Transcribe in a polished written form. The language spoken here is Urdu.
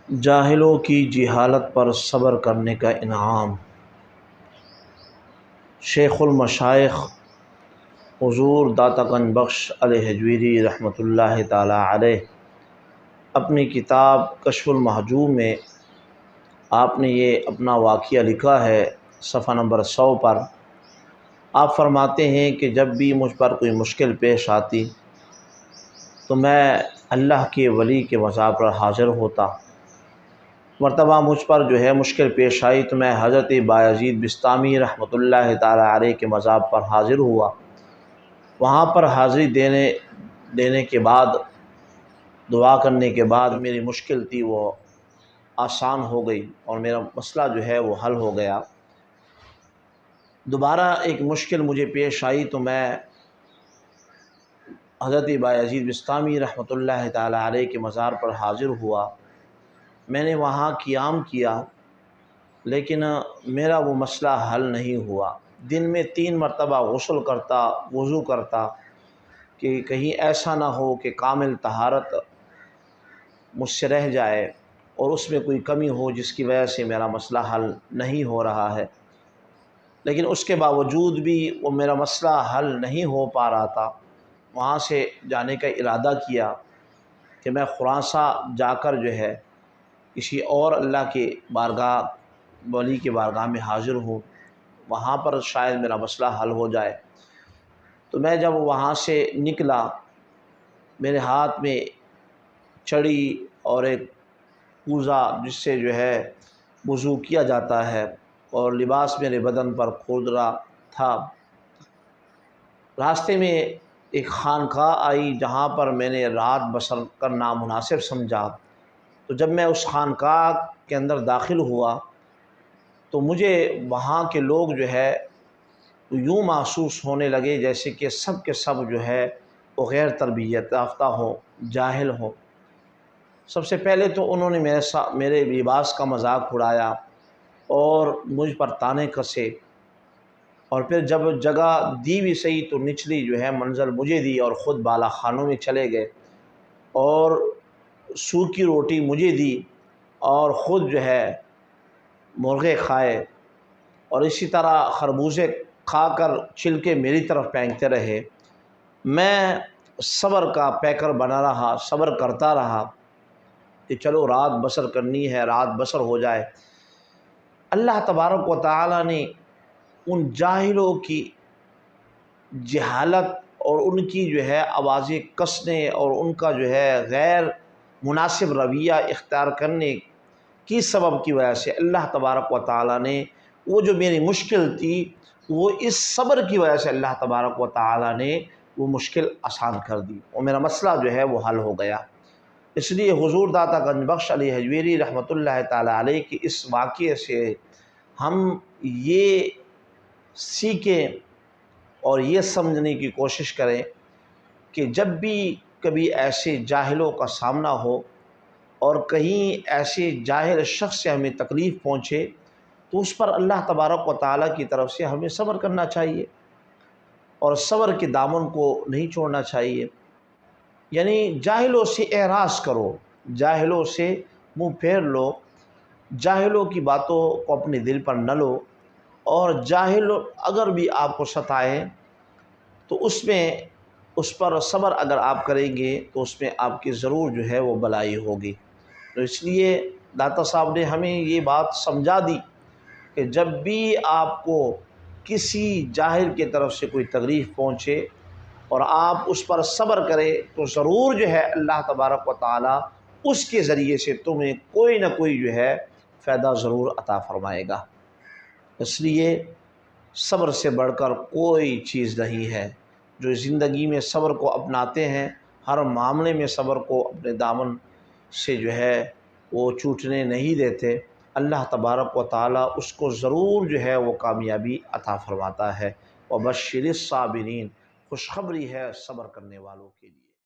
جاہلوں کی جہالت پر صبر کرنے کا انعام۔ شیخ المشائخ حضور داتا گنج بخش علیہ حجویری رحمۃ اللہ تعالی علیہ اپنی کتاب کشف المحجوب میں آپ نے یہ اپنا واقعہ لکھا ہے صفحہ نمبر 100 پر۔ آپ فرماتے ہیں کہ جب بھی مجھ پر کوئی مشکل پیش آتی تو میں اللہ کے ولی کے مزار پر حاضر ہوتا۔ مرتبہ مجھ پر مشکل پیش آئی تو میں حضرت بایزید بسطامی رحمۃ اللہ تعالی علیہ کے مزار پر حاضر ہوا۔ وہاں پر حاضری دینے کے بعد دعا کرنے کے بعد میری مشکل تھی وہ آسان ہو گئی اور میرا مسئلہ وہ حل ہو گیا۔ دوبارہ ایک مشکل مجھے پیش آئی تو میں حضرت بایزید بسطامی رحمۃ اللہ تعالی علیہ کے مزار پر حاضر ہوا۔ میں نے وہاں قیام کیا لیکن میرا وہ مسئلہ حل نہیں ہوا۔ دن میں 3 مرتبہ غسل کرتا، وضو کرتا کہ کہیں ایسا نہ ہو کہ کامل طہارت مجھ سے رہ جائے اور اس میں کوئی کمی ہو جس کی وجہ سے میرا مسئلہ حل نہیں ہو رہا ہے۔ لیکن اس کے باوجود بھی وہ میرا مسئلہ حل نہیں ہو پا رہا تھا۔ وہاں سے جانے کا ارادہ کیا کہ میں خراساں جا کر کسی اور اللہ کے بارگاہ ولی کے بارگاہ میں حاضر ہوں، وہاں پر شاید میرا مسئلہ حل ہو جائے۔ تو میں جب وہاں سے نکلا، میرے ہاتھ میں چھڑی اور ایک کوزہ جس سے وضو کیا جاتا ہے اور لباس میرے بدن پر کھودرا تھا۔ راستے میں ایک خانقاہ آئی جہاں پر میں نے رات بسر کرنا مناسب سمجھا۔ تو جب میں اس خانقاہ کے اندر داخل ہوا تو مجھے وہاں کے لوگ یوں محسوس ہونے لگے جیسے کہ سب کے سب وہ غیر تربیت یافتہ ہوں، جاہل ہوں۔ سب سے پہلے تو انہوں نے میرے لباس کا مذاق اڑایا اور مجھ پر طعنے کسے، اور پھر جب جگہ دی بھی صحیح تو نچلی منزل مجھے دی اور خود بالا خانوں میں چلے گئے اور سوکھی روٹی مجھے دی اور خود مرغے کھائے اور اسی طرح خربوزے کھا کر چھلکے میری طرف پھینکتے رہے۔ میں صبر کا پیکر بنا رہا، صبر کرتا رہا کہ چلو رات بسر کرنی ہے، رات بسر ہو جائے۔ اللہ تبارک و تعالی نے ان جاہلوں کی جہالت اور ان کی آوازیں کسنے اور ان کا غیر مناسب رویہ اختیار کرنے کی سبب کی وجہ سے اللہ تبارک و تعالی نے وہ جو میری مشکل تھی وہ اس صبر کی وجہ سے اللہ تبارک و تعالی نے وہ مشکل آسان کر دی اور میرا مسئلہ وہ حل ہو گیا۔ اس لیے حضور داتا گنج بخش علیہ حجویری رحمۃ اللہ تعالی علیہ کے اس واقعے سے ہم یہ سیکھیں اور یہ سمجھنے کی کوشش کریں کہ جب بھی کبھی ایسے جاہلوں کا سامنا ہو اور کہیں ایسے جاہل شخص سے ہمیں تکلیف پہنچے تو اس پر اللہ تبارک و تعالیٰ کی طرف سے ہمیں صبر کرنا چاہیے اور صبر کے دامن کو نہیں چھوڑنا چاہیے۔ یعنی جاہلوں سے اعراض کرو، جاہلوں سے منہ پھیر لو، جاہلوں کی باتوں کو اپنے دل پر نہ لو، اور جاہل اگر بھی آپ کو ستائیں تو اس پر صبر اگر آپ کریں گے تو اس میں آپ کی ضرور وہ بلائی ہوگی۔ تو اس لیے داتا صاحب نے ہمیں یہ بات سمجھا دی کہ جب بھی آپ کو کسی جاہل کی طرف سے کوئی تکلیف پہنچے اور آپ اس پر صبر کریں تو ضرور اللہ تبارک و تعالیٰ اس کے ذریعے سے تمہیں کوئی نہ کوئی فائدہ ضرور عطا فرمائے گا۔ اس لیے صبر سے بڑھ کر کوئی چیز نہیں ہے۔ جو زندگی میں صبر کو اپناتے ہیں، ہر معاملے میں صبر کو اپنے دامن سے وہ چھوٹنے نہیں دیتے، اللہ تبارک و تعالیٰ اس کو ضرور وہ کامیابی عطا فرماتا ہے۔ وبشر الصابرین، خوشخبری ہے صبر کرنے والوں کے لیے۔